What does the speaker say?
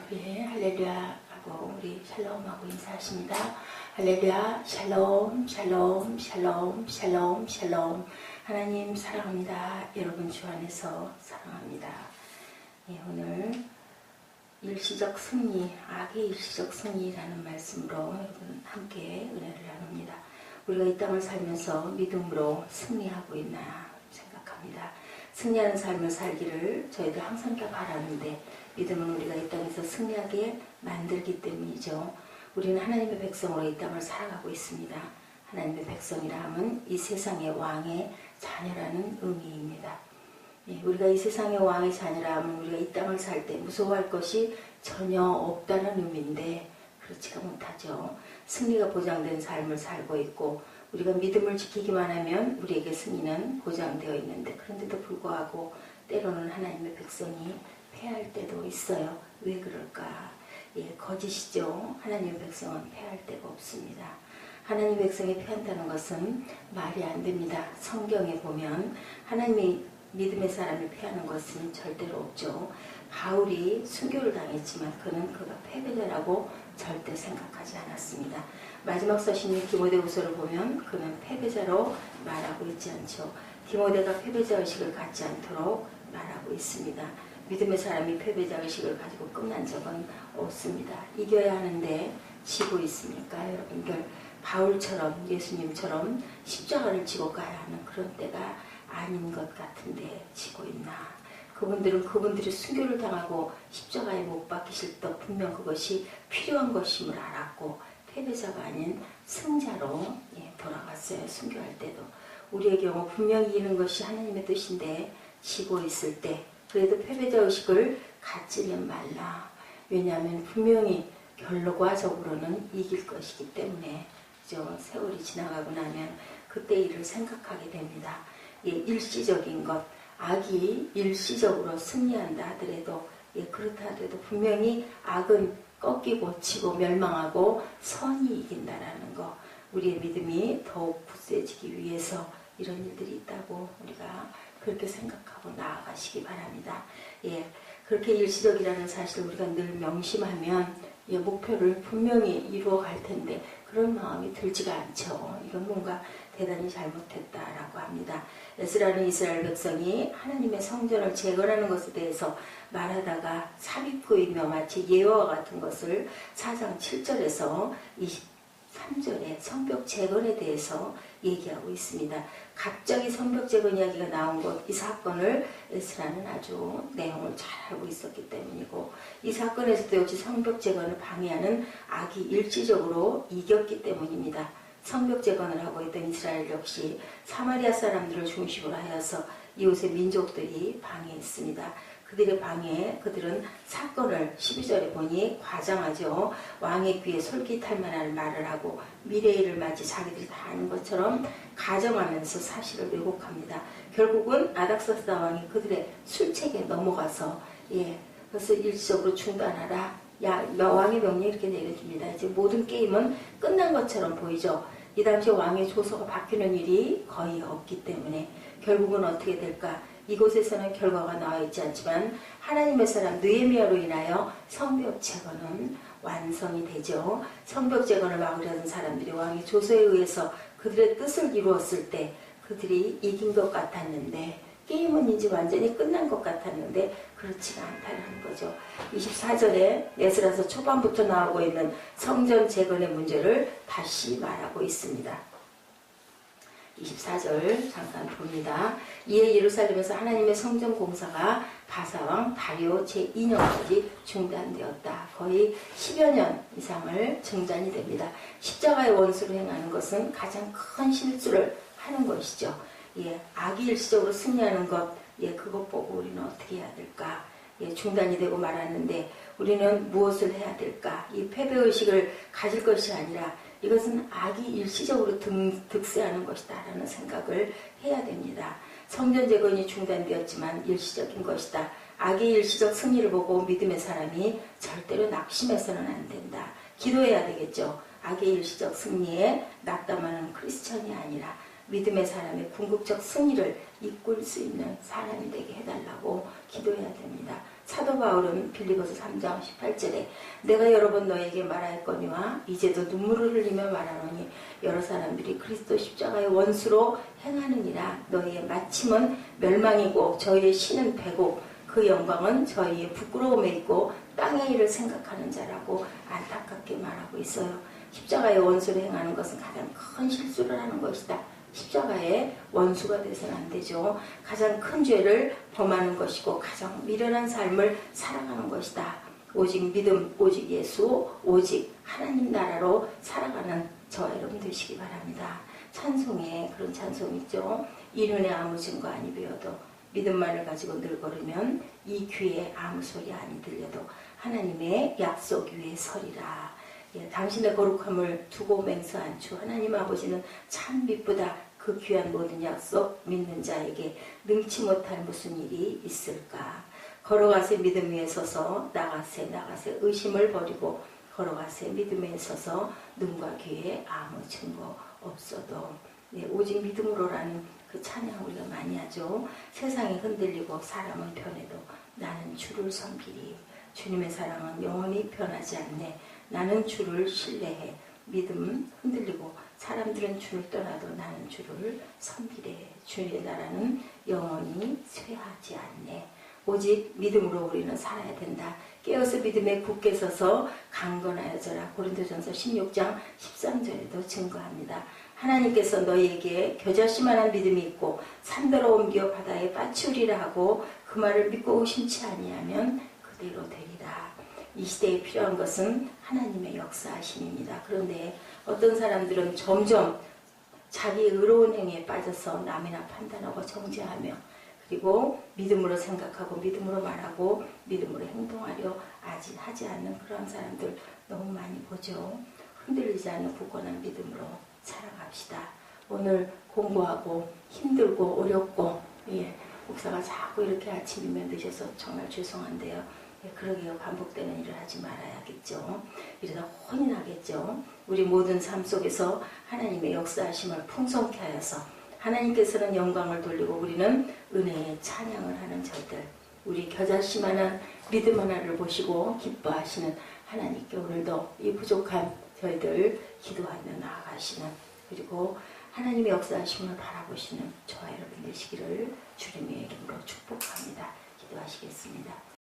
우리 할렐루야 하고 우리 샬롬하고 인사하십니다. 할렐루야, 샬롬, 샬롬, 샬롬, 샬롬, 샬롬. 하나님 사랑합니다. 여러분 주 안에서 사랑합니다. 예, 오늘 일시적 승리, 악의 일시적 승리라는 말씀으로 여러분 함께 은혜를 나눕니다. 우리가 이 땅을 살면서 믿음으로 승리하고 있나 생각합니다. 승리하는 삶을 살기를 저희들 항상 바라는데 믿음은 우리가 이 땅에서 승리하게 만들기 때문이죠. 우리는 하나님의 백성으로 이 땅을 살아가고 있습니다. 하나님의 백성이라 함은 이 세상의 왕의 자녀라는 의미입니다. 우리가 이 세상의 왕의 자녀라 하면 우리가 이 땅을 살 때 무서워할 것이 전혀 없다는 의미인데 그렇지가 못하죠. 승리가 보장된 삶을 살고 있고 우리가 믿음을 지키기만 하면 우리에게 승리는 보장되어 있는데 그런데도 불구하고 때로는 하나님의 백성이 패할 때도 있어요. 왜 그럴까? 거짓이죠. 하나님의 백성은 패할 데가 없습니다. 하나님의 백성이 패한다는 것은 말이 안 됩니다. 성경에 보면 하나님이 믿음의 사람이 패하는 것은 절대로 없죠. 바울이 순교를 당했지만 그가 패배자라고 절대 생각하지 않았습니다. 마지막 서신인 디모데후서를 보면 그는 패배자로 말하고 있지 않죠. 디모데가 패배자 의식을 갖지 않도록 말하고 있습니다. 믿음의 사람이 패배자 의식을 가지고 끝난 적은 없습니다. 이겨야 하는데 지고 있습니까? 여러분들 바울처럼 예수님처럼 십자가를 지고 가야 하는 그런 때가 아닌 것 같은데 지고 있나? 그분들은 그분들이 순교를 당하고 십자가에 못 박히실 때 분명 그것이 필요한 것임을 알았고 패배자가 아닌 승자로 돌아갔어요. 순교할 때도. 우리의 경우 분명히 이기는 것이 하나님의 뜻인데 지고 있을 때 그래도 패배자 의식을 갖지는 말라. 왜냐하면 분명히 결과적으로는 이길 것이기 때문에 세월이 지나가고 나면 그때 일을 생각하게 됩니다. 일시적인 것, 악이 일시적으로 승리한다 하더라도 그렇다 하더라도 분명히 악은 꺾이고 지고 멸망하고 선이 이긴다라는 거, 우리의 믿음이 더욱 굳세지기 위해서 이런 일들이 있다고 우리가 그렇게 생각하고 나아가시기 바랍니다. 그렇게 일시적이라는 사실을 우리가 늘 명심하면 목표를 분명히 이루어 갈 텐데 그런 마음이 들지가 않죠. 이건 뭔가 대단히 잘못했다라고 합니다. 에스라는 이스라엘 백성이 하나님의 성전을 재건하는 것에 대해서 말하다가 삽입구이며 마치 예화와 같은 것을 4장 7절에서 23절에 성벽 재건에 대해서 얘기하고 있습니다. 갑자기 성벽 재건 이야기가 나온 것, 이 사건을 에스라는 아주 내용을 잘 알고 있었기 때문이고 이 사건에서도 역시 성벽 재건을 방해하는 악이 일시적으로 이겼기 때문입니다. 성벽 재건을 하고 있던 이스라엘 역시 사마리아 사람들을 중심으로 하여서 이웃의 민족들이 방해했습니다. 그들의 방해에 그들은 사건을 12절에 보니 과장하죠. 왕의 귀에 솔깃할 만한 말을 하고 미래의 일을 마치 자기들이 다 아는 것처럼 가정하면서 사실을 왜곡합니다. 결국은 아닥사스다 왕이 그들의 술책에 넘어가서 그래서 일시적으로 중단하라. 왕의 명령이 이렇게 내려줍니다. 이제 모든 게임은 끝난 것처럼 보이죠. 이 당시 왕의 조서가 바뀌는 일이 거의 없기 때문에 결국은 어떻게 될까? 이곳에서는 결과가 나와 있지 않지만 하나님의 사람 느헤미야로 인하여 성벽 재건은 완성이 되죠. 성벽 재건을 막으려는 사람들이 왕의 조서에 의해서 그들의 뜻을 이루었을 때 그들이 이긴 것 같았는데 게임은 이제 완전히 끝난 것 같았는데 그렇지가 않다는 거죠. 24절에 에스라서 초반부터 나오고 있는 성전 재건의 문제를 다시 말하고 있습니다. 24절 잠깐 봅니다. 이에 예루살렘에서 하나님의 성전 공사가 바사왕 다리오 제2년까지 중단되었다. 거의 10여 년 이상을 중단이 됩니다. 십자가의 원수를 행하는 것은 가장 큰 실수를 하는 것이죠. 악이 일시적으로 승리하는 것, 그것 보고 우리는 어떻게 해야 될까? 중단이 되고 말았는데 우리는 무엇을 해야 될까? 이 패배의식을 가질 것이 아니라 이것은 악이 일시적으로 득세하는 것이다 라는 생각을 해야 됩니다. 성전 재건이 중단되었지만 일시적인 것이다. 악의 일시적 승리를 보고 믿음의 사람이 절대로 낙심해서는 안 된다. 기도해야 되겠죠. 악의 일시적 승리에 낙담하는 크리스천이 아니라 믿음의 사람의 궁극적 승리를 이끌 수 있는 사람이 되게 해달라고 기도해야 됩니다. 사도 바울은 빌립보서 3장 18절에 내가 여러 번 너에게 말하였거니와 이제도 눈물을 흘리며 말하노니 여러 사람들이 그리스도 십자가의 원수로 행하느니라. 너희의 마침은 멸망이고 저희의 신은 배고 그 영광은 저희의 부끄러움에 있고 땅의 일을 생각하는 자라고 안타깝게 말하고 있어요. 십자가의 원수로 행하는 것은 가장 큰 실수를 하는 것이다. 십자가의 원수가 돼서는 안 되죠. 가장 큰 죄를 범하는 것이고 가장 미련한 삶을 살아가는 것이다. 오직 믿음, 오직 예수, 오직 하나님 나라로 살아가는 저와 여러분 되시기 바랍니다. 찬송에 그런 찬송 있죠. 이 눈에 아무 증거 아니 배워도 믿음만을 가지고 늘 걸으면 이 귀에 아무 소리 아니 들려도 하나님의 약속 위에 서리라. 예, 당신의 거룩함을 두고 맹세한 주 하나님 아버지는 참 미쁘다. 그 귀한 모든 약속 믿는 자에게 능치 못할 무슨 일이 있을까. 걸어가세 믿음 위에 서서 나가세 의심을 버리고 걸어가세 믿음 위에 서서 눈과 귀에 아무 증거 없어도. 네, 오직 믿음으로라는 그 찬양 우리가 많이 하죠. 세상이 흔들리고 사람은 변해도 나는 주를 섬기리. 주님의 사랑은 영원히 변하지 않네. 나는 주를 신뢰해. 믿음 흔들리고 사람들은 주를 떠나도 나는 주를 섬기래. 주의 나라는 영원히 쇠하지 않네. 오직 믿음으로 우리는 살아야 된다. 깨어서 믿음에 굳게 서서 강건하여져라. 고린도전서 16장 13절에도 증거합니다. 하나님께서 너희에게 겨자씨만한 믿음이 있고 산더러 옮겨 바다에 빠치우리라 하고 그 말을 믿고 의심치 아니하면 그대로 되리라. 이 시대에 필요한 것은 하나님의 역사하심입니다. 그런데 어떤 사람들은 점점 자기의 의로운 행위에 빠져서 남이나 판단하고 정죄하며 그리고 믿음으로 생각하고 믿음으로 말하고 믿음으로 행동하려 아직 하지 않는 그런 사람들 너무 많이 보죠. 흔들리지 않는 굳건한 믿음으로 살아갑시다. 오늘 공부하고 힘들고 어렵고 목사가 자꾸 이렇게 아침이면 늦어서 정말 죄송한데요. 그러게요. 반복되는 일을 하지 말아야겠죠. 이러다 혼이 나겠죠. 우리 모든 삶 속에서 하나님의 역사하심을 풍성케 하여서 하나님께서는 영광을 돌리고 우리는 은혜의 찬양을 하는 저희들, 우리 겨자씨만한 믿음 하나를 보시고 기뻐하시는 하나님께 오늘도 이 부족한 저희들 기도하며 나아가시는, 그리고 하나님의 역사하심을 바라보시는 저와 여러분 되시기를 주님의 이름으로 축복합니다. 기도하시겠습니다.